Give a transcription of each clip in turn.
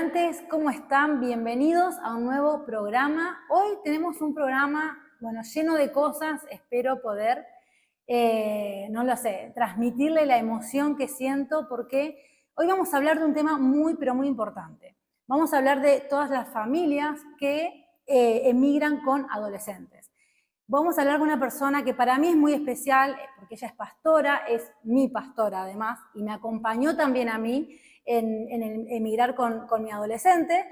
estudiantes, ¿cómo están? Bienvenidos a un nuevo programa. Hoy tenemos un programa, bueno, lleno de cosas. Espero poder, no lo sé, transmitirle la emoción que siento porque hoy vamos a hablar de un tema muy, pero muy importante. Vamos a hablar de todas las familias que emigran con adolescentes. Vamos a hablar con una persona que para mí es muy especial, porque ella es pastora, es mi pastora además, y me acompañó también a mí en el emigrar con mi adolescente,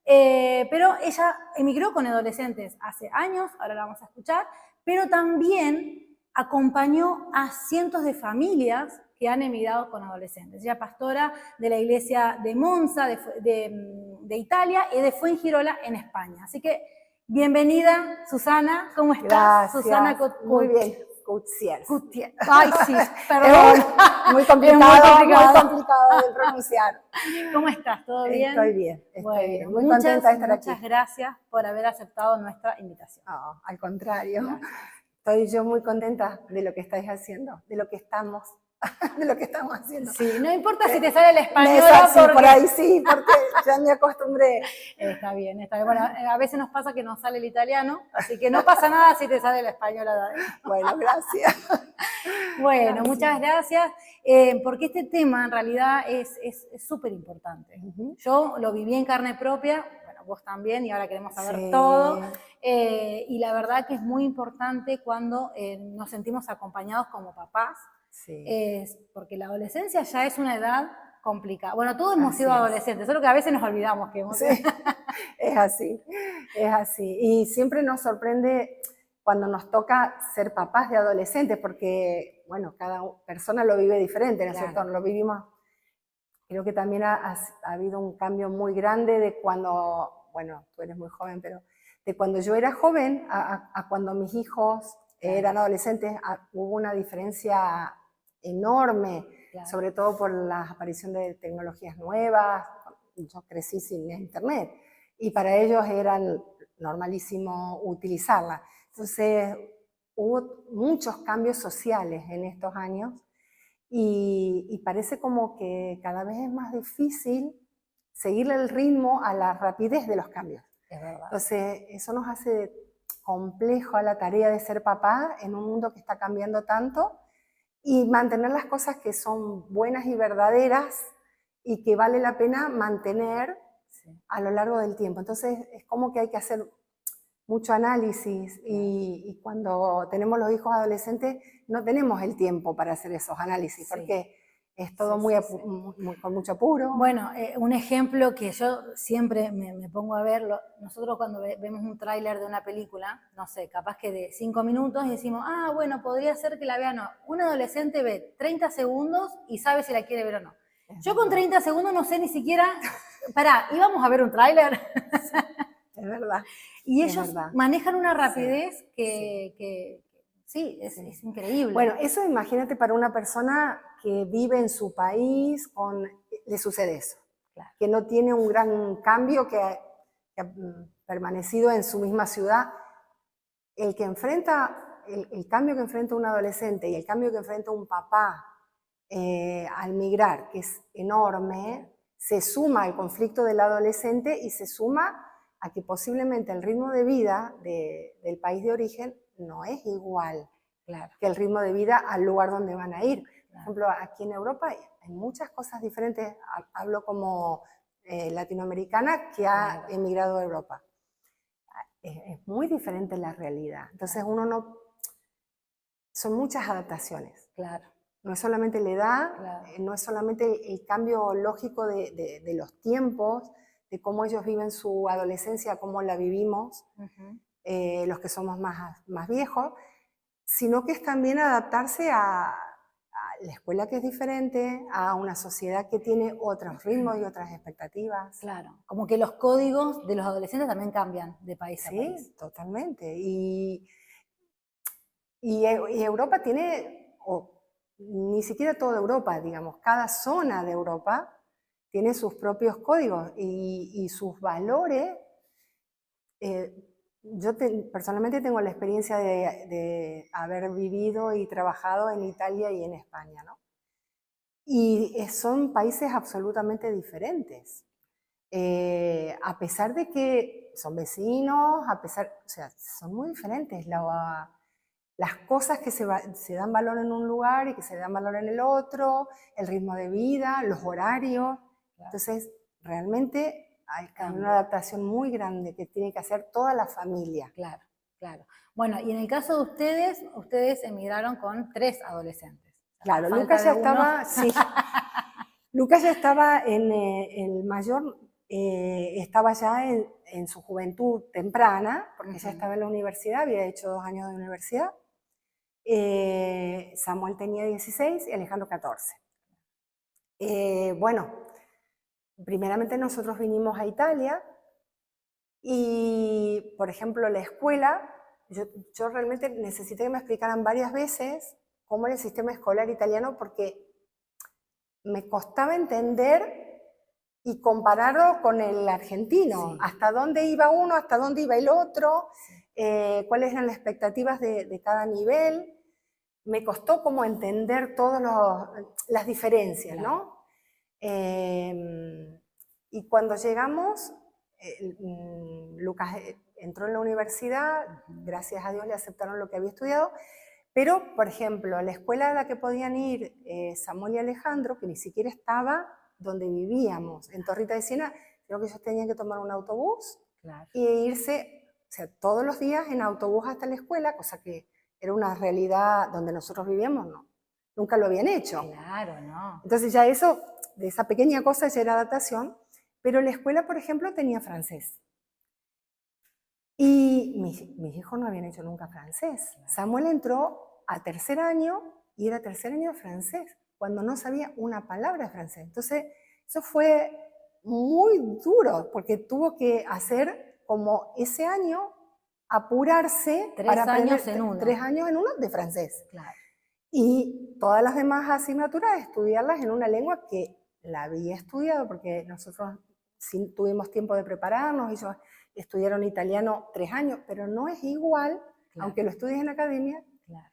pero ella emigró con adolescentes hace años, ahora la vamos a escuchar, pero también acompañó a cientos de familias que han emigrado con adolescentes. Ella es pastora de la iglesia de Monza, de Italia, y de Fuengirola, en España. Así que bienvenida, Susana. ¿Cómo estás? Gracias. Susana Muy bien. Gutiérrez. Ay, sí, perdón. Muy complicado de pronunciar. ¿Cómo estás? ¿Todo bien? Estoy bien, Bueno, muy contenta de estar aquí. Muchas gracias por haber aceptado nuestra invitación. No, al contrario. Gracias. Estoy yo muy contenta de lo que estáis haciendo, de lo que estamos haciendo. Sí, no importa si te sale el español. Sí, por ahí sí, porque ya me acostumbré. Está bien, está bien. Bueno, a veces nos pasa que nos sale el italiano, así que no pasa nada si te sale el español. Bueno, gracias. Bueno, Gracias. muchas gracias, porque este tema en realidad es súper importante. Yo lo viví en carne propia, bueno, vos también, y ahora queremos saber todo. Y la verdad que es muy importante cuando nos sentimos acompañados como papás, porque la adolescencia ya es una edad complicada. Bueno, todos hemos sido adolescentes, solo que a veces nos olvidamos que hemos sido. Sí, es así. Y siempre nos sorprende cuando nos toca ser papás de adolescentes, porque, bueno, cada persona lo vive diferente, ¿no es cierto? Lo vivimos. Creo que también ha habido un cambio muy grande de cuando, bueno, tú eres muy joven, pero de cuando yo era joven a cuando mis hijos eran adolescentes, hubo una diferencia enorme, sobre todo por la aparición de tecnologías nuevas. Yo crecí sin internet y para ellos era normalísimo utilizarla. Entonces hubo muchos cambios sociales en estos años y parece como que cada vez es más difícil seguirle el ritmo a la rapidez de los cambios. Es verdad. Entonces eso nos hace complejo a la tarea de ser papá en un mundo que está cambiando tanto y mantener las cosas que son buenas y verdaderas y que vale la pena mantener a lo largo del tiempo. Entonces es como que hay que hacer mucho análisis y cuando tenemos los hijos adolescentes no tenemos el tiempo para hacer esos análisis porque es todo con mucho apuro. Bueno, un ejemplo que yo siempre me pongo a ver, nosotros cuando vemos un tráiler de una película, no sé, capaz que de 5 minutos y decimos, bueno, podría ser que la vea, no. Un adolescente ve 30 segundos y sabe si la quiere ver o no. Yo con 30 segundos no sé ni siquiera, íbamos a ver un tráiler. Es verdad. Y ellos manejan una rapidez que es increíble. Bueno, eso imagínate para una persona que vive en su país, le sucede eso. Claro. Que no tiene un gran cambio, que ha permanecido en su misma ciudad. El que enfrenta, el cambio que enfrenta un adolescente y el cambio que enfrenta un papá al migrar, que es enorme, se suma al conflicto del adolescente y se suma a que posiblemente el ritmo de vida del país de origen no es igual que el ritmo de vida al lugar donde van a ir. Por ejemplo, aquí en Europa hay muchas cosas diferentes. Hablo como latinoamericana que ha emigrado a Europa. Es muy diferente la realidad. Entonces son muchas adaptaciones. Claro. No es solamente la edad, no es solamente el cambio lógico de los tiempos, de cómo ellos viven su adolescencia, cómo la vivimos, los que somos más viejos, sino que es también adaptarse a la escuela que es diferente, a una sociedad que tiene otros ritmos y otras expectativas. Claro, como que los códigos de los adolescentes también cambian de país a país. Sí, totalmente. Y Europa tiene, ni siquiera toda Europa, digamos, cada zona de Europa tiene sus propios códigos y sus valores. Yo personalmente tengo la experiencia de haber vivido y trabajado en Italia y en España, ¿no? Y son países absolutamente diferentes. a pesar de que son vecinos, o sea, son muy diferentes las cosas que se dan valor en un lugar y que se dan valor en el otro, el ritmo de vida, los horarios. Claro. Entonces, realmente hay una adaptación muy grande que tiene que hacer toda la familia. Claro, claro. Bueno, y en el caso de ustedes emigraron con 3 adolescentes. Claro, Lucas ya estaba, sí. Lucas ya estaba el mayor, estaba ya en su juventud temprana, porque ya estaba en la universidad, había hecho 2 años de universidad. Samuel tenía 16 y Alejandro 14. Bueno, primeramente nosotros vinimos a Italia y, por ejemplo, la escuela, yo realmente necesité que me explicaran varias veces cómo era el sistema escolar italiano porque me costaba entender y compararlo con el argentino, sí. Hasta dónde iba uno, hasta dónde iba el otro, sí. Cuáles eran las expectativas de cada nivel. Me costó como entender todas las diferencias, claro. ¿No? Y cuando llegamos, Lucas entró en la universidad, gracias a Dios le aceptaron lo que había estudiado, pero, por ejemplo, la escuela a la que podían ir Samuel y Alejandro, que ni siquiera estaba donde vivíamos, en Torrita de Siena, creo que ellos tenían que tomar un autobús, claro. E irse, o sea, todos los días en autobús hasta la escuela, cosa que era una realidad donde nosotros vivíamos, no. Nunca lo habían hecho. Claro, no. Entonces ya eso, de esa pequeña cosa ya era adaptación, pero la escuela, por ejemplo, tenía francés. Y mis hijos no habían hecho nunca francés. Claro. Samuel entró a 3er año y era 3er año de francés, cuando no sabía una palabra de francés. Entonces, eso fue muy duro, porque tuvo que hacer como ese año apurarse 3 para aprender años en uno. 3 años en uno de francés. Claro. Y todas las demás asignaturas, estudiarlas en una lengua que la había estudiado, porque nosotros sí tuvimos tiempo de prepararnos, ellos estudiaron italiano 3 años, pero no es igual, claro. Aunque lo estudies en academia, claro.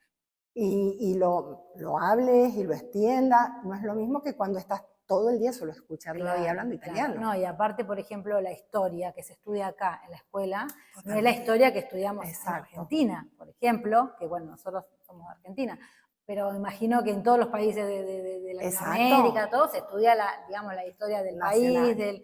y lo hables y lo extiendas, no es lo mismo que cuando estás todo el día solo escuchando, claro, y hablando italiano. Claro. No, y aparte, por ejemplo, la historia que se estudia acá en la escuela, totalmente. No es la historia que estudiamos en Argentina, por ejemplo, que bueno, nosotros somos de Argentina, pero imagino que en todos los países de Latinoamérica, todo se estudia digamos, la historia del nacional. País,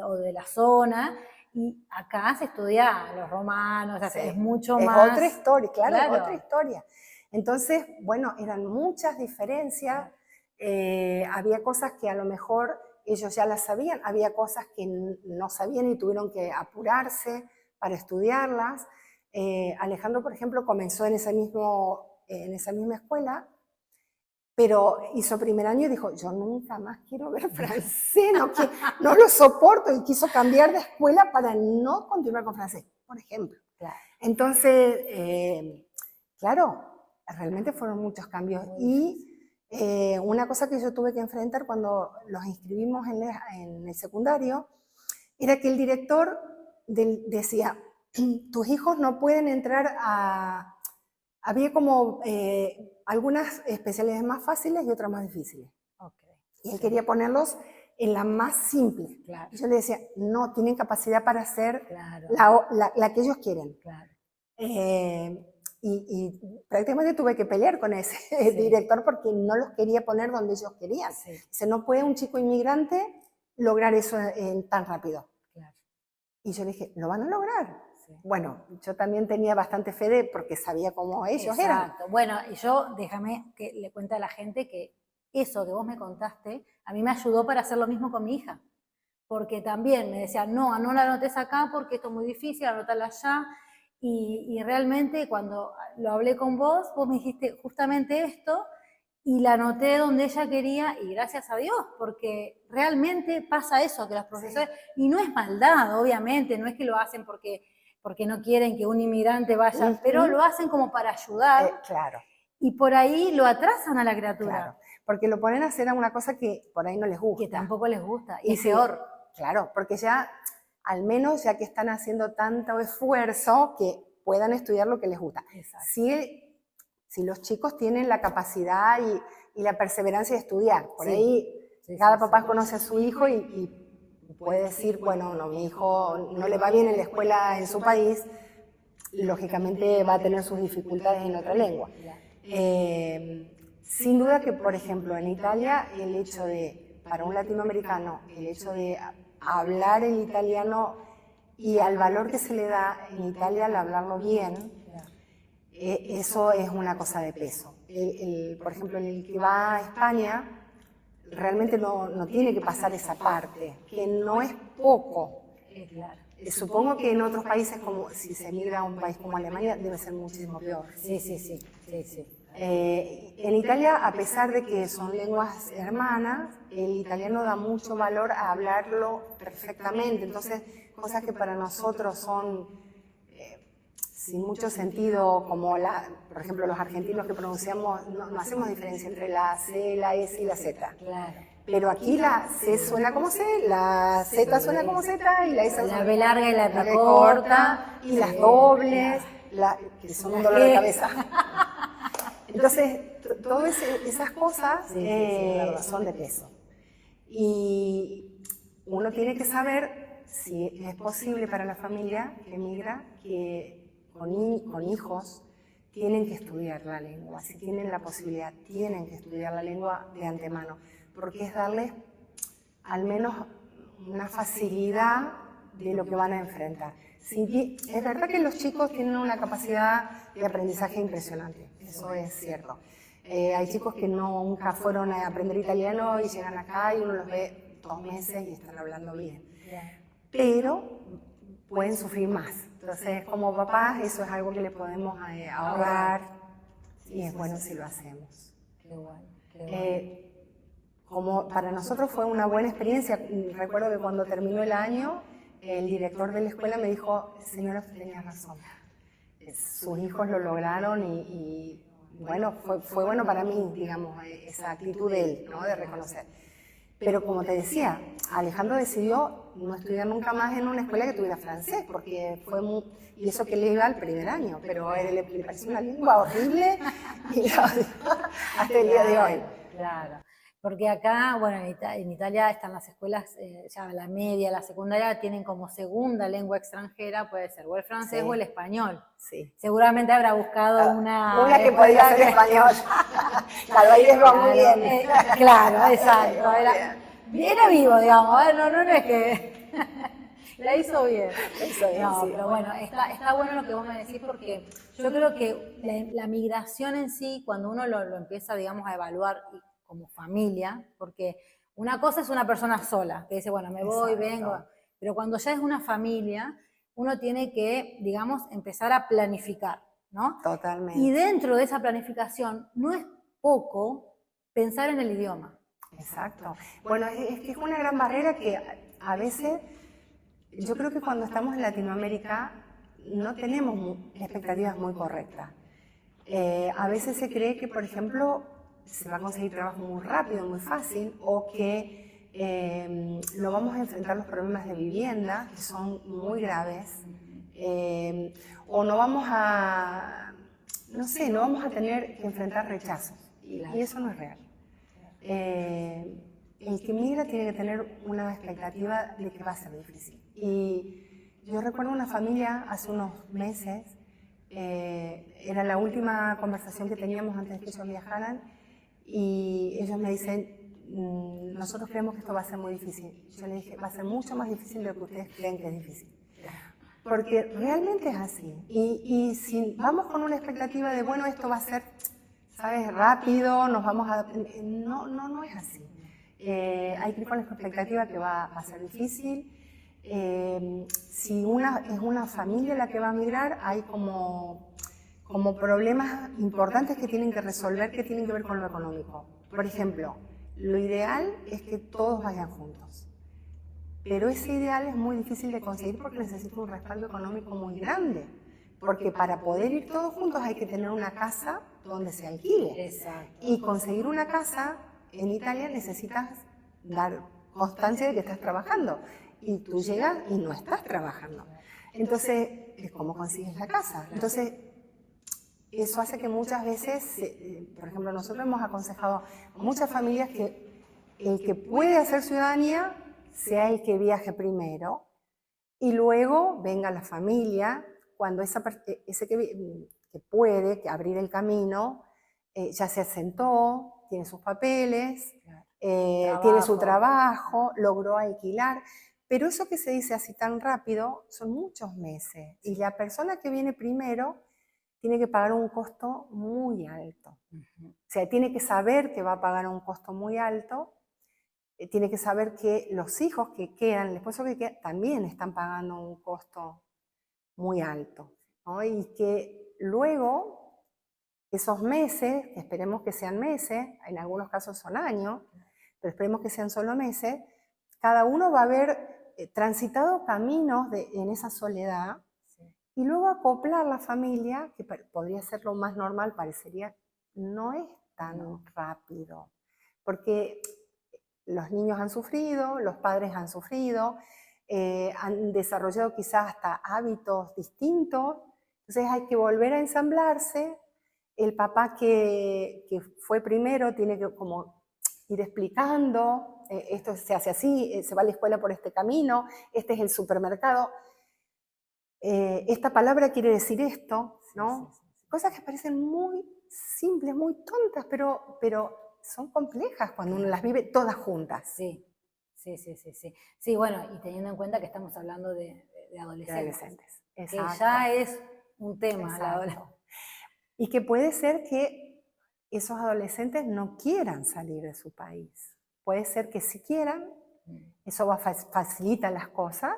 o de la zona, y acá se estudia los romanos, o sea, sí. Es mucho más... Es otra historia, claro, claro. Es otra historia. Entonces, bueno, eran muchas diferencias, había cosas que a lo mejor ellos ya las sabían, había cosas que no sabían y tuvieron que apurarse para estudiarlas. Alejandro, por ejemplo, comenzó en esa misma escuela, pero hizo 1er año y dijo, yo nunca más quiero ver francés, no lo soporto, y quiso cambiar de escuela para no continuar con francés, por ejemplo. Claro. Entonces, claro, realmente fueron muchos cambios. Y una cosa que yo tuve que enfrentar cuando los inscribimos en el secundario, era que el director decía, tus hijos no pueden entrar a... Había como algunas especialidades más fáciles y otras más difíciles. Okay. Y él quería ponerlos en la más simple. Claro. Y yo le decía, no, tienen capacidad para hacer claro. la que ellos quieren. Claro. Y prácticamente tuve que pelear con ese sí. director porque no los quería poner donde ellos querían. Sí. Dice, no puede un chico inmigrante lograr eso tan rápido. Claro. Y yo le dije, lo van a lograr. Sí. Bueno, yo también tenía bastante fe porque sabía cómo ellos eran. Exacto. Bueno, y yo, déjame que le cuente a la gente que eso que vos me contaste, a mí me ayudó para hacer lo mismo con mi hija. Porque también me decían, no la anotes acá porque esto es muy difícil, anótala allá. Y realmente cuando lo hablé con vos me dijiste justamente esto, y la anoté donde ella quería, y gracias a Dios, porque realmente pasa eso, que los profesores, sí. Y no es maldad, obviamente, no es que lo hacen porque no quieren que un inmigrante vaya, pero lo hacen como para ayudar. Claro. Y por ahí lo atrasan a la criatura. Claro, porque lo ponen a hacer una cosa que por ahí no les gusta. Que tampoco les gusta, y es peor. Claro, porque ya, al menos ya que están haciendo tanto esfuerzo, que puedan estudiar lo que les gusta. Si los chicos tienen la capacidad y la perseverancia de estudiar, por ahí cada papá conoce a su hijo y puede decir, bueno, no, mi hijo no le va bien en la escuela en su país, lógicamente va a tener sus dificultades en otra lengua. Sin duda que, por ejemplo, en Italia, el hecho de, para un latinoamericano, el hecho de hablar el italiano y al valor que se le da en Italia al hablarlo bien, eso es una cosa de peso. Por ejemplo, el que va a España, realmente no tiene que pasar esa parte, que no es poco. Claro. Supongo que en otros países, como si se emigra a un país como Alemania, debe ser muchísimo peor. Sí. En Italia, a pesar de que son lenguas hermanas, el italiano da mucho valor a hablarlo perfectamente. Entonces, cosas que para nosotros son sin mucho sentido, como por ejemplo los argentinos que pronunciamos, no hacemos diferencia entre la C, la S y la Z. Claro. Pero aquí la C suena como C, la Z suena como Z y la S suena la B larga y la B corta, y las dobles, que son un dolor de cabeza. Entonces, todas esas cosas son de peso. Y uno tiene que saber si es posible para la familia que emigra, que con hijos tienen que estudiar la lengua. Si tienen la posibilidad, tienen que estudiar la lengua de antemano, porque es darles al menos una facilidad de lo que van a enfrentar. Es verdad que los chicos tienen una capacidad de aprendizaje impresionante, eso es cierto. Hay chicos que nunca fueron a aprender italiano y llegan acá y uno los ve 2 meses y están hablando bien. Pero pueden sufrir más. Entonces, como papás, eso es algo que le podemos ahorrar y es bueno si lo hacemos. Qué bueno. Como para nosotros fue una buena experiencia, recuerdo que cuando terminó el año, el director de la escuela me dijo, señora, usted tenía razón. Sus hijos lo lograron y bueno, fue bueno para mí, digamos, esa actitud de él, ¿no? De reconocer. Pero como te decía, Alejandro decidió no estudiar nunca más en una escuela que tuviera francés, porque y eso que le iba al primer año, pero a él le pareció una lengua horrible y hasta el día de hoy. Claro, porque acá, bueno, en Italia están las escuelas, ya la media, la secundaria, tienen como segunda lengua extranjera, puede ser o el francés o el español. Sí. Seguramente habrá buscado una que podía ser español. Claro, ahí les va muy bien. Claro, exacto. Era vivo, digamos, no es que la hizo bien. No, sí. Pero bueno, está bueno lo que vos me decís, porque yo creo que la migración en sí, cuando uno lo empieza, digamos, a evaluar como familia, porque una cosa es una persona sola, que dice, bueno, me voy, vengo, pero cuando ya es una familia, uno tiene que, digamos, empezar a planificar, ¿no? Totalmente. Y dentro de esa planificación, no es poco pensar en el idioma. Exacto. Bueno, es que es una gran barrera que a veces, yo creo que cuando estamos en Latinoamérica no tenemos expectativas muy correctas. A veces se cree que, por ejemplo, se va a conseguir trabajo muy rápido, muy fácil, o que no vamos a enfrentar los problemas de vivienda, que son muy graves, o no vamos a, no sé, no vamos a tener que enfrentar rechazos, y eso no es real. El que migra tiene que tener una expectativa de que va a ser difícil. Y yo recuerdo una familia hace unos meses, era la última conversación que teníamos antes de que ellos viajaran, y ellos me dicen, nosotros creemos que esto va a ser muy difícil. Yo les dije, va a ser mucho más difícil de lo que ustedes creen que es difícil. Porque realmente es así. Y si vamos con una expectativa de, bueno, esto va a ser, ¿sabes?, rápido, nos vamos a... No es así. Hay que ir con la expectativa que va a ser difícil. Si es una familia la que va a migrar, hay como problemas importantes que tienen que resolver, que tienen que ver con lo económico. Por ejemplo, lo ideal es que todos vayan juntos. Pero ese ideal es muy difícil de conseguir porque necesita un respaldo económico muy grande. Porque para poder ir todos juntos hay que tener una casa donde se alquile. Exacto. Y conseguir una casa en Italia necesitas dar constancia de que estás trabajando. Y tú llegas y no estás trabajando. Entonces, ¿cómo consigues la casa? Entonces, eso hace que muchas veces, por ejemplo, nosotros hemos aconsejado a muchas familias que el que puede hacer ciudadanía sea el que viaje primero y luego venga la familia cuando ese que puede abrir el camino ya se asentó, tiene sus papeles, tiene su trabajo, logró alquilar. Pero eso que se dice así tan rápido son muchos meses y la persona que viene primero tiene que pagar un costo muy alto. O sea, tiene que saber que va a pagar un costo muy alto, tiene que saber que los hijos que quedan, el esposo que queda, también están pagando un costo muy alto, ¿no? Y que luego esos meses, que esperemos que sean meses, en algunos casos son años, pero esperemos que sean solo meses, cada uno va a haber transitado caminos en esa soledad, y luego acoplar la familia, que podría ser lo más normal, parecería, no es tan rápido, porque los niños han sufrido, los padres han sufrido, han desarrollado quizás hasta hábitos distintos, entonces hay que volver a ensamblarse. El papá que fue primero tiene que como ir explicando, esto se hace así, se va a la escuela por este camino, este es el supermercado. Esta palabra quiere decir esto, ¿no? Sí. Cosas que parecen muy simples, muy tontas, pero son complejas cuando uno las vive todas juntas. Sí. Sí, bueno, y teniendo en cuenta que estamos hablando de adolescentes. Exacto. Que ya es un tema. Y que puede ser que esos adolescentes no quieran salir de su país. Puede ser que sí quieran, eso facilita las cosas,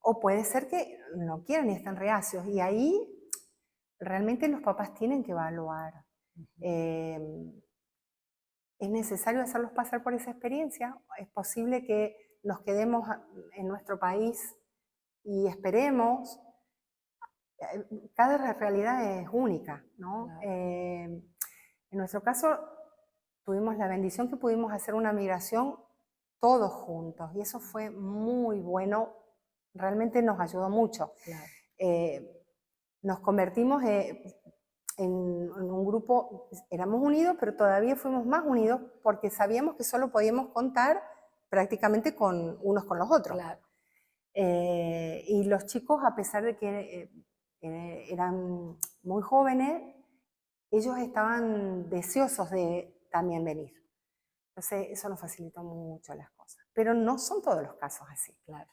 o puede ser que no quieran y están reacios. Y ahí realmente los papás tienen que evaluar. ¿Es necesario hacerlos pasar por esa experiencia? ¿Es posible que nos quedemos en nuestro país y esperemos? Cada realidad es única, ¿no? Claro. En nuestro caso tuvimos la bendición que pudimos hacer una migración todos juntos y eso fue muy bueno, realmente nos ayudó mucho. Claro. Nos convertimos en un grupo, éramos unidos, pero todavía fuimos más unidos porque sabíamos que solo podíamos contar prácticamente unos con los otros. Claro. Y los chicos, a pesar de que eran muy jóvenes, ellos estaban deseosos de también venir. Entonces eso nos facilitó mucho las cosas. Pero no son todos los casos así. Claro.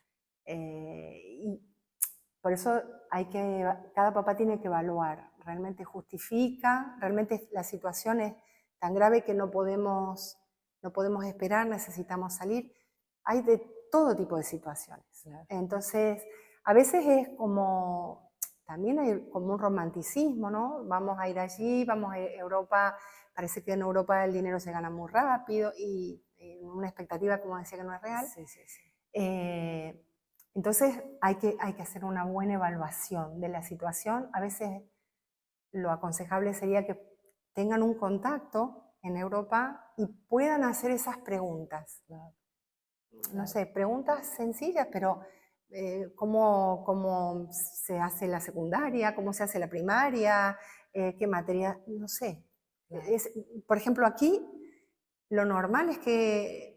Y por eso cada papá tiene que evaluar, realmente justifica, realmente la situación es tan grave que no podemos esperar, necesitamos salir. Hay de todo tipo de situaciones. Claro. Entonces, a veces es como, también hay como un romanticismo, ¿no? Vamos a ir allí, vamos a Europa, parece que en Europa el dinero se gana muy rápido y una expectativa, como decía, que no es real. Sí. Entonces hay que hacer una buena evaluación de la situación. A veces lo aconsejable sería que tengan un contacto en Europa y puedan hacer esas preguntas. Claro. No sé, preguntas sencillas, pero ¿cómo se hace la secundaria? ¿Cómo se hace la primaria? ¿Qué materia? No sé. Claro. Por ejemplo, aquí lo normal es que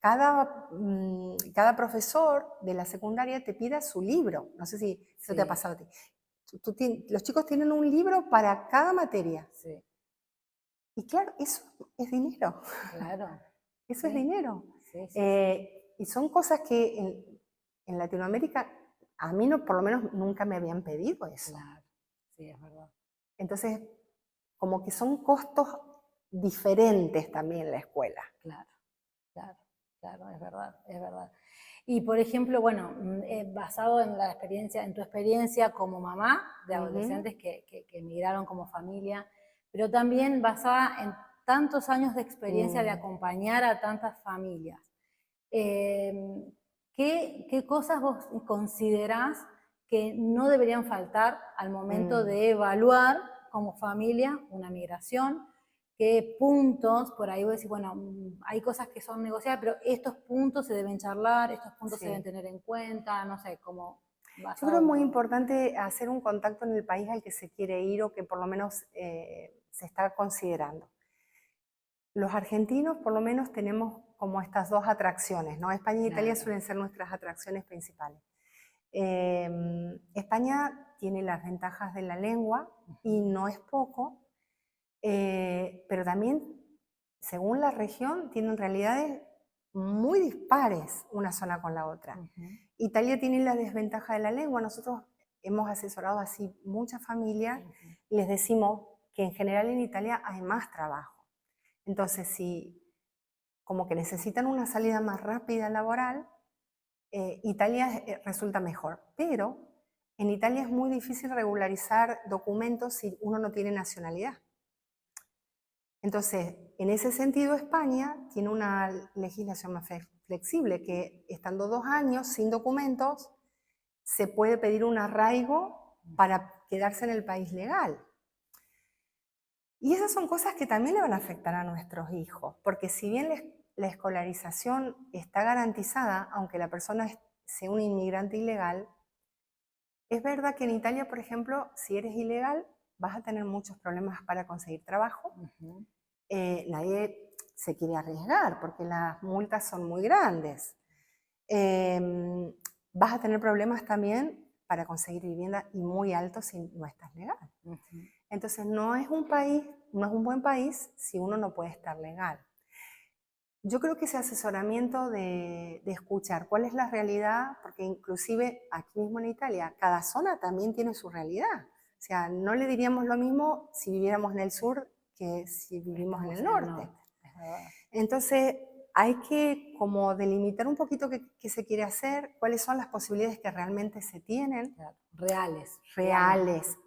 cada profesor de la secundaria te pida su libro. No sé si eso te ha pasado a ti. Los chicos tienen un libro para cada materia. Sí. Y claro, eso es dinero. Claro. Eso es dinero. Sí. Y son cosas que en Latinoamérica a mí por lo menos nunca me habían pedido eso. Claro. Sí, es verdad. Entonces, como que son costos diferentes también la escuela. Claro, es verdad. Y por ejemplo, bueno, basado en tu experiencia como mamá de adolescentes que emigraron como familia, pero también basada en tantos años de experiencia de acompañar a tantas familias, ¿qué cosas vos considerás que no deberían faltar al momento de evaluar como familia una migración? ¿Qué puntos, por ahí vos decís, bueno, hay cosas que son negociables, pero estos puntos se deben charlar, estos puntos se deben tener en cuenta, no sé, cómo... Yo creo que es muy importante hacer un contacto en el país al que se quiere ir o que por lo menos se está considerando. Los argentinos por lo menos tenemos como estas dos atracciones, ¿no? España e Italia suelen ser nuestras atracciones principales. España tiene las ventajas de la lengua y no es poco, pero también, según la región, tienen realidades muy dispares una zona con la otra. Italia tiene la desventaja de la lengua. Nosotros hemos asesorado así muchas familias y les decimos que en general en Italia hay más trabajo. Entonces, si como que necesitan una salida más rápida laboral, Italia resulta mejor. Pero en Italia es muy difícil regularizar documentos si uno no tiene nacionalidad. Entonces, en ese sentido, España tiene una legislación más flexible, que estando 2 años sin documentos, se puede pedir un arraigo para quedarse en el país legal. Y esas son cosas que también le van a afectar a nuestros hijos, porque si bien la escolarización está garantizada, aunque la persona sea un inmigrante ilegal, es verdad que en Italia, por ejemplo, si eres ilegal, vas a tener muchos problemas para conseguir trabajo. Nadie se quiere arriesgar porque las multas son muy grandes. Vas a tener problemas también para conseguir vivienda y muy altos si no estás legal. Entonces no es un buen país si uno no puede estar legal. Yo creo que ese asesoramiento de escuchar cuál es la realidad, porque inclusive aquí mismo en Italia, cada zona también tiene su realidad. O sea, no le diríamos lo mismo si viviéramos en el sur que si vivimos en el norte. Entonces, hay que como delimitar un poquito qué se quiere hacer, cuáles son las posibilidades que realmente se tienen. Reales.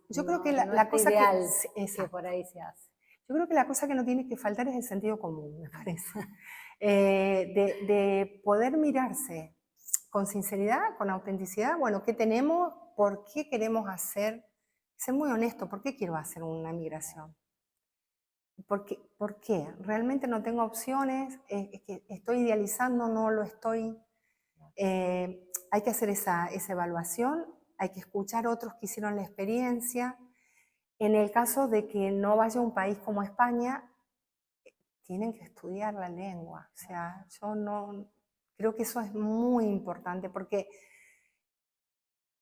Yo creo que la cosa ideal que por ahí se hace. Yo creo que la cosa que no tiene que faltar es el sentido común, me parece. De poder mirarse con sinceridad, con autenticidad, bueno, ¿qué tenemos? ¿Por qué queremos hacer? Ser muy honesto, ¿por qué quiero hacer una migración? ¿Por qué? ¿Realmente no tengo opciones? ¿Es que estoy idealizando? ¿No lo estoy? Hay que hacer esa evaluación, hay que escuchar a otros que hicieron la experiencia. En el caso de que no vaya a un país como España, tienen que estudiar la lengua. O sea, yo no creo que eso es muy importante, porque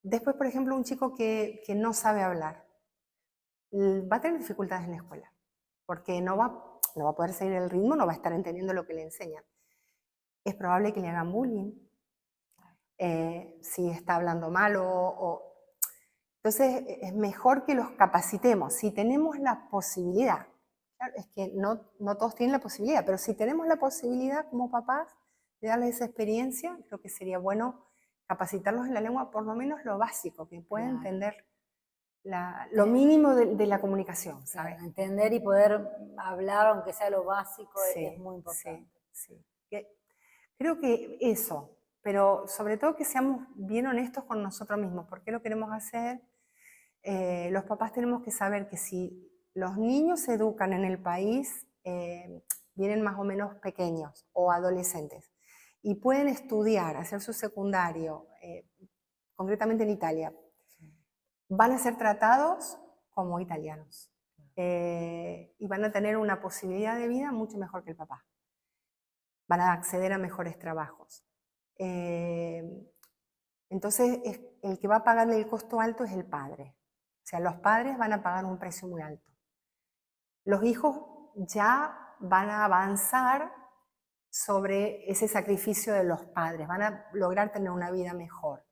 después, por ejemplo, un chico que no sabe hablar va a tener dificultades en la escuela, porque no va a poder seguir el ritmo, no va a estar entendiendo lo que le enseñan. Es probable que le hagan bullying, si está hablando mal Entonces es mejor que los capacitemos. Si tenemos la posibilidad, claro, es que no todos tienen la posibilidad, pero si tenemos la posibilidad como papás de darles esa experiencia, creo que sería bueno capacitarlos en la lengua, por lo menos lo básico, que puedan entender lo mínimo de la comunicación, ¿sabes? Claro, entender y poder hablar, aunque sea lo básico, es muy importante. Sí. Creo que eso, pero sobre todo que seamos bien honestos con nosotros mismos. ¿Por qué lo queremos hacer? Los papás tenemos que saber que si los niños se educan en el país, vienen más o menos pequeños o adolescentes, y pueden estudiar, hacer su secundario, concretamente en Italia, van a ser tratados como italianos y van a tener una posibilidad de vida mucho mejor que el papá. Van a acceder a mejores trabajos. Entonces, el que va a pagarle el costo alto es el padre. O sea, los padres van a pagar un precio muy alto. Los hijos ya van a avanzar sobre ese sacrificio de los padres, van a lograr tener una vida mejor.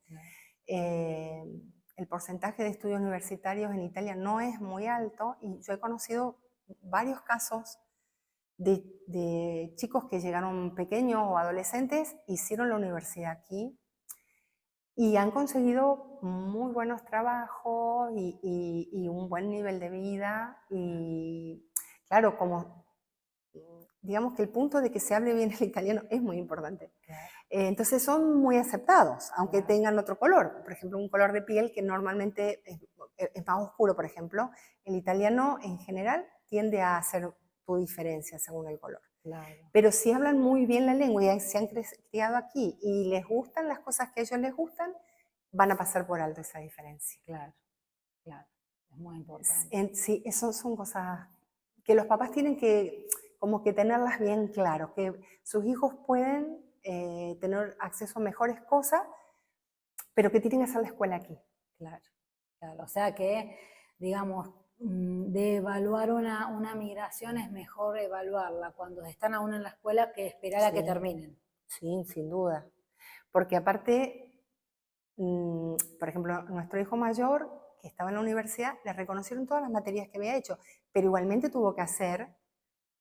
El porcentaje de estudios universitarios en Italia no es muy alto y yo he conocido varios casos de chicos que llegaron pequeños o adolescentes, hicieron la universidad aquí y han conseguido muy buenos trabajos y un buen nivel de vida. Y claro, como digamos que el punto de que se hable bien el italiano es muy importante. Entonces son muy aceptados, aunque tengan otro color. Por ejemplo, un color de piel que normalmente es más oscuro, por ejemplo. El italiano en general tiende a hacer tu diferencia según el color. Claro. Pero si hablan muy bien la lengua y se han criado aquí y les gustan las cosas que a ellos les gustan, van a pasar por alto esa diferencia. Claro. Es muy importante. Sí, eso son cosas que los papás tienen que como que tenerlas bien claro, que sus hijos pueden tener acceso a mejores cosas, pero que tienen que hacer la escuela aquí. Claro, claro. O sea que, digamos, de evaluar una migración es mejor evaluarla cuando están aún en la escuela que esperar a que terminen. Sí, sin duda. Porque aparte, por ejemplo, nuestro hijo mayor, que estaba en la universidad, le reconocieron todas las materias que había hecho, pero igualmente tuvo que hacer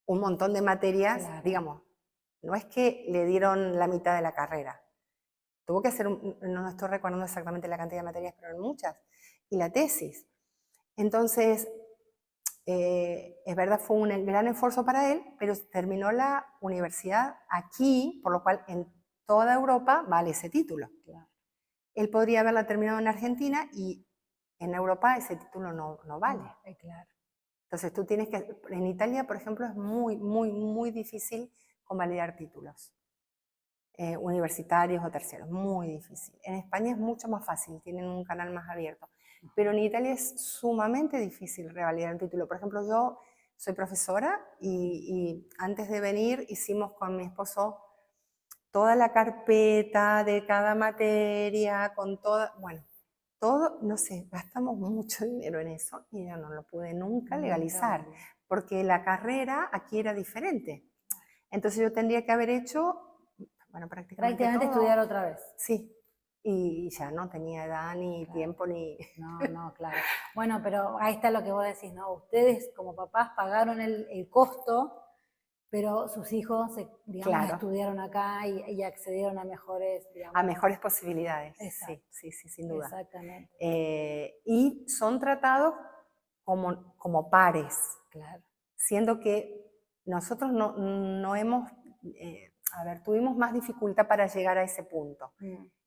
un montón de materias, digamos, no es que le dieron la mitad de la carrera, tuvo que hacer, no estoy recordando exactamente la cantidad de materias, pero en muchas, y la tesis. Entonces, es verdad, fue un gran esfuerzo para él, pero terminó la universidad aquí, por lo cual en toda Europa vale ese título. Claro. Él podría haberla terminado en Argentina y en Europa ese título no vale. No, claro. Entonces tú tienes que, en Italia, por ejemplo, es muy difícil convalidar títulos universitarios o terceros, muy difícil. En España es mucho más fácil, tienen un canal más abierto. Pero en Italia es sumamente difícil revalidar un título. Por ejemplo, yo soy profesora y antes de venir hicimos con mi esposo toda la carpeta de cada materia, con toda, bueno, todo, no sé, gastamos mucho dinero en eso y yo no lo pude nunca legalizar, porque la carrera aquí era diferente. Entonces yo tendría que haber hecho, bueno, prácticamente todo. Estudiar otra vez. Sí, y ya no tenía edad, ni tiempo, ni... No, claro. Bueno, pero ahí está lo que vos decís, ¿no? Ustedes como papás pagaron el costo, pero sus hijos, digamos, estudiaron acá y accedieron a mejores, digamos... A mejores posibilidades, sí, sin duda. Exactamente. Y son tratados como pares. Claro. Siendo que nosotros no hemos... tuvimos más dificultad para llegar a ese punto.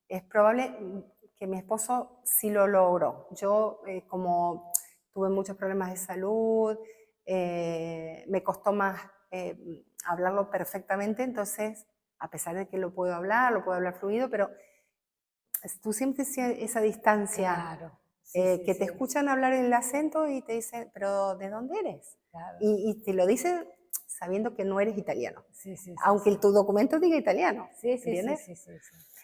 Es probable que mi esposo sí lo logró. Yo, como tuve muchos problemas de salud, me costó más hablarlo perfectamente, entonces, a pesar de que lo puedo hablar fluido, pero tú sientes esa distancia. Claro. Que te escuchan hablar el acento y te dicen, pero ¿de dónde eres? Claro. Y te lo dicen sabiendo que no eres italiano. Aunque tu documento diga italiano. ¿Entiendes? Sí.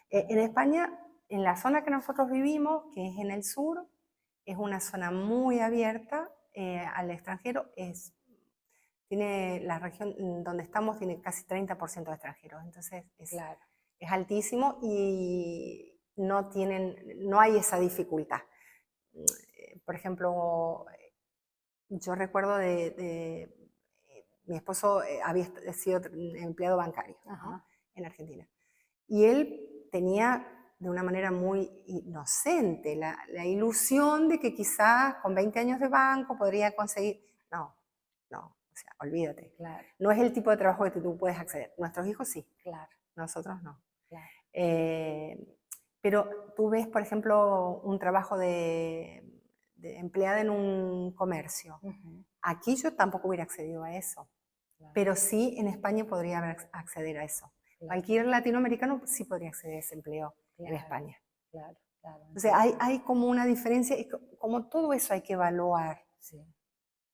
En España, en la zona que nosotros vivimos, que es en el sur, es una zona muy abierta al extranjero. Tiene la región donde estamos tiene casi 30% de extranjeros. Entonces es altísimo y no hay esa dificultad. Por ejemplo, yo recuerdo mi esposo había sido empleado bancario, ¿no? En Argentina. Y él tenía de una manera muy inocente la ilusión de que quizás con 20 años de banco podría conseguir... No, o sea, olvídate. Claro. No es el tipo de trabajo que tú puedes acceder. Nuestros hijos sí. Claro. Nosotros no. Claro. Pero tú ves, por ejemplo, un trabajo de empleada en un comercio. Aquí yo tampoco hubiera accedido a eso. Pero sí en España podría acceder a eso. Cualquier latinoamericano sí podría acceder a ese empleo en España. Claro. O sea, hay como una diferencia, como todo eso hay que evaluar.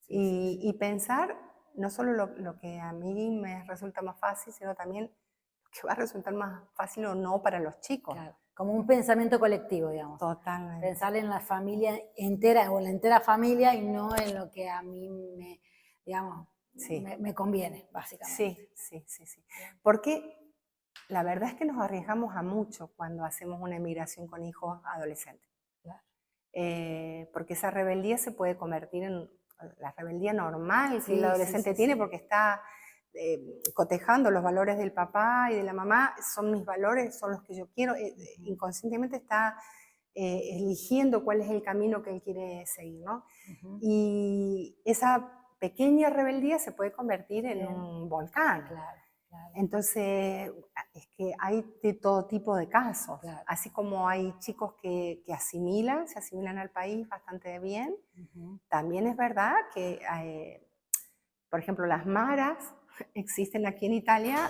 Y pensar no solo lo que a mí me resulta más fácil, sino también lo que va a resultar más fácil o no para los chicos. Claro. Como un pensamiento colectivo, digamos. Totalmente. Pensar en la familia entera o en la entera familia y no en lo que a mí me conviene, básicamente. Sí. Porque la verdad es que nos arriesgamos a mucho cuando hacemos una emigración con hijos adolescentes. Claro. Porque esa rebeldía se puede convertir en la rebeldía normal que el adolescente tiene porque está cotejando los valores del papá y de la mamá, son mis valores, son los que yo quiero, inconscientemente está eligiendo cuál es el camino que él quiere seguir, ¿no? Y esa pequeña rebeldía se puede convertir en un volcán. Claro. Entonces, es que hay de todo tipo de casos. Así como hay chicos que se asimilan al país bastante bien, también es verdad que, por ejemplo, las maras existen aquí en Italia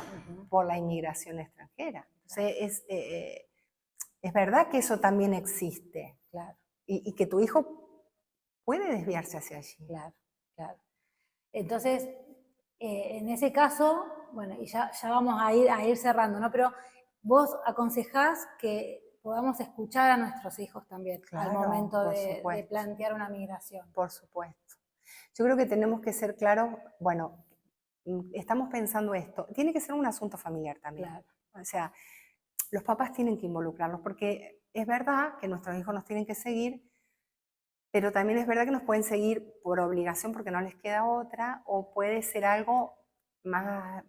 por la inmigración extranjera. Entonces, es verdad que eso también existe. Y que tu hijo puede desviarse hacia allí. Claro. Entonces, En ese caso, bueno, y ya vamos a ir cerrando, ¿no? Pero vos aconsejás que podamos escuchar a nuestros hijos también al momento de plantear una migración. Por supuesto. Yo creo que tenemos que ser claros, bueno, estamos pensando esto, tiene que ser un asunto familiar también. Claro. O sea, los papás tienen que involucrarnos, porque es verdad que nuestros hijos nos tienen que seguir, pero también es verdad que nos pueden seguir por obligación porque no les queda otra, o puede ser algo más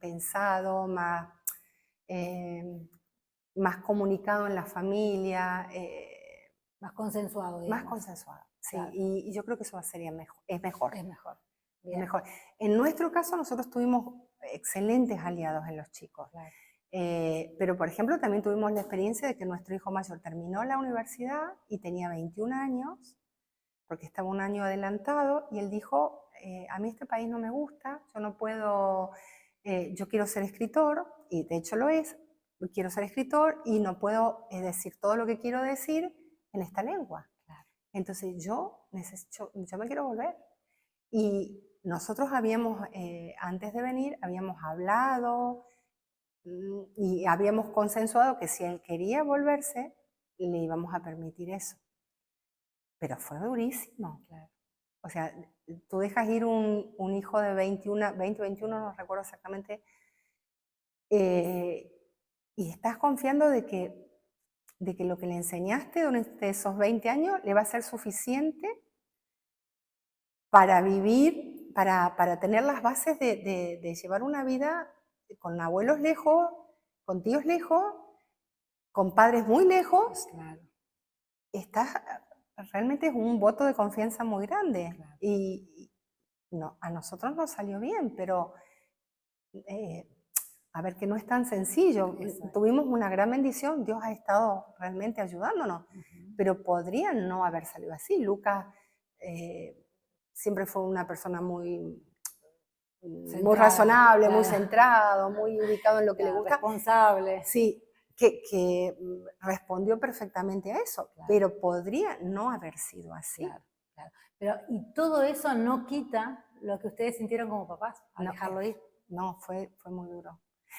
pensado, más comunicado en la familia. Más consensuado, digamos. Más consensuado, sí. Claro. Y yo creo que eso sería mejor. Es mejor. Es mejor. Es mejor. En nuestro caso, nosotros tuvimos excelentes aliados en los chicos. Claro. Pero, por ejemplo, también tuvimos la experiencia de que nuestro hijo mayor terminó la universidad y tenía 21 años, porque estaba un año adelantado, y él dijo, a mí este país no me gusta, yo no puedo, yo quiero ser escritor, y de hecho lo es, quiero ser escritor y no puedo decir todo lo que quiero decir en esta lengua. Claro. Entonces yo me quiero volver. Y nosotros habíamos, antes de venir, habíamos hablado y habíamos consensuado que si él quería volverse, le íbamos a permitir eso. Pero fue durísimo. Claro. O sea, tú dejas ir un hijo de 21, no recuerdo exactamente, y estás confiando de que lo que le enseñaste durante esos 20 años le va a ser suficiente para vivir, para tener las bases de llevar una vida con abuelos lejos, con tíos lejos, con padres muy lejos. Claro. Realmente es un voto de confianza muy grande. Claro. Y no, a nosotros nos salió bien, pero a ver, que no es tan sencillo. Exacto. Tuvimos una gran bendición, Dios ha estado realmente ayudándonos, pero podría no haber salido así. Lucas siempre fue una persona muy razonable, claro, muy centrado, muy ubicado en lo que le gusta. Responsable. Sí, que respondió perfectamente a eso, claro, pero podría no haber sido así. Claro, claro. Pero, y todo eso no quita lo que ustedes sintieron como papás al dejarlo ir. No, fue muy duro.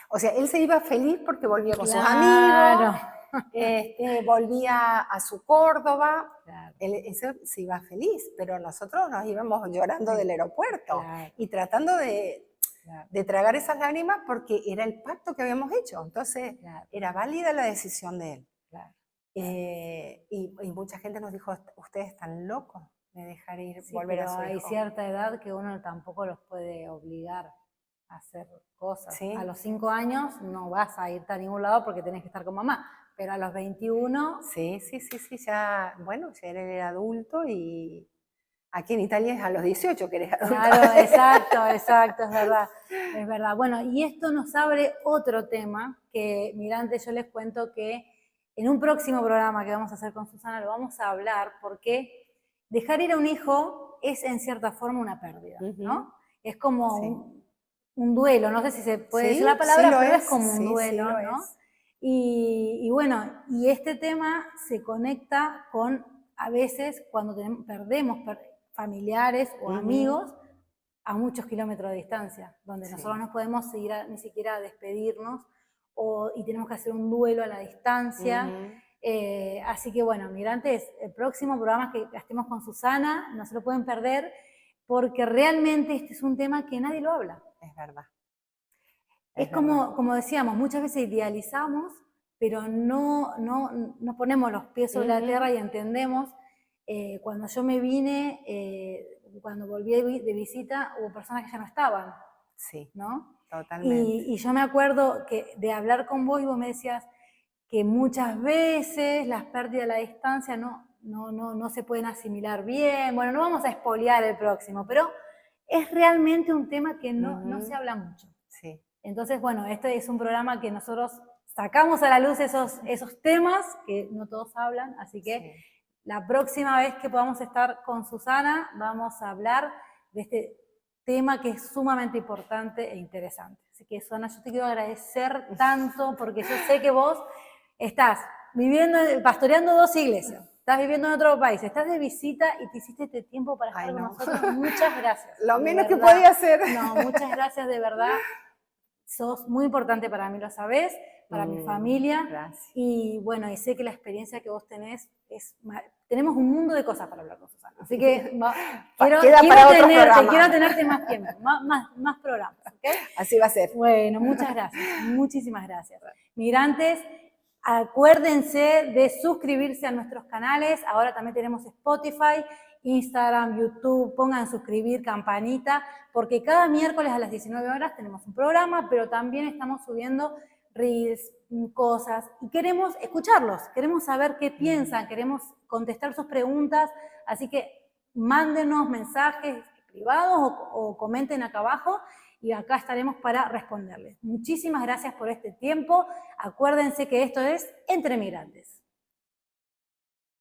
O sea, él se iba feliz porque volvía con sus Claro. amigos, volvía a su Córdoba, Claro. Él se iba feliz, pero nosotros nos íbamos llorando del aeropuerto, claro, y tratando de claro, tragar esas lágrimas porque era el pacto que habíamos hecho, entonces claro, era válida la decisión de él. claro. Y mucha gente nos dijo, ustedes están locos de dejar ir, Sí, volver a su hijo. Pero hay cierta edad que uno tampoco los puede obligar a hacer cosas. ¿Sí? A los 5 años no vas a irte a ningún lado porque tenés que estar con mamá, pero a los 21... Sí, ya, bueno, ya eres adulto, y aquí en Italia es a los 18 que eres adulto. Claro, exacto, es verdad. Bueno, y esto nos abre otro tema que, mirante, yo les cuento que en un próximo programa que vamos a hacer con Susana lo vamos a hablar, porque dejar ir a un hijo es en cierta forma una pérdida, ¿no? Es como un duelo, no sé si se puede decir la palabra, pero es como un duelo, ¿no? Y bueno, y este tema se conecta con, a veces, cuando perdemos familiares o amigos a muchos kilómetros de distancia, donde nosotros no podemos seguir ni siquiera a despedirnos, y tenemos que hacer un duelo a la distancia. Así que bueno, migrantes, el próximo programa que estemos con Susana no se lo pueden perder, porque realmente este es un tema que nadie lo habla. Es verdad. Es como decíamos, muchas veces idealizamos, pero no ponemos los pies sobre la tierra y entendemos. Cuando yo me vine, cuando volví de visita, hubo personas que ya no estaban. Sí, ¿no? Totalmente. Y yo me acuerdo de hablar con vos, y vos me decías que muchas veces las pérdidas a la distancia no se pueden asimilar bien. Bueno, no vamos a espolear el próximo, pero es realmente un tema que no se habla mucho. Sí. Entonces, bueno, este es un programa que nosotros sacamos a la luz esos temas que no todos hablan, así que la próxima vez que podamos estar con Susana vamos a hablar de este tema que es sumamente importante e interesante. Así que, Susana, yo te quiero agradecer tanto, porque yo sé que vos estás pastoreando 2 iglesias, estás viviendo en otro país, estás de visita y te hiciste este tiempo para estar con nosotros. Muchas gracias. Lo menos que podía hacer. No, muchas gracias, de verdad. Sos muy importante para mí, lo sabés, para mi familia. Gracias. Y bueno, y sé que la experiencia que vos tenés tenemos un mundo de cosas para hablar con Susana. Así que quiero tenerte más tiempo, más programas. ¿Okay? Así va a ser. Bueno, muchas gracias. Muchísimas gracias. Migrantes, acuérdense de suscribirse a nuestros canales. Ahora también tenemos Spotify, Instagram, YouTube. Pongan suscribir, campanita, porque cada miércoles a las 19 horas tenemos un programa, pero también estamos subiendo reels, cosas, y queremos escucharlos, queremos saber qué piensan, queremos contestar sus preguntas, así que mándenos mensajes privados o comenten acá abajo y acá estaremos para responderles. Muchísimas gracias por este tiempo. Acuérdense que esto es Entre Migrantes.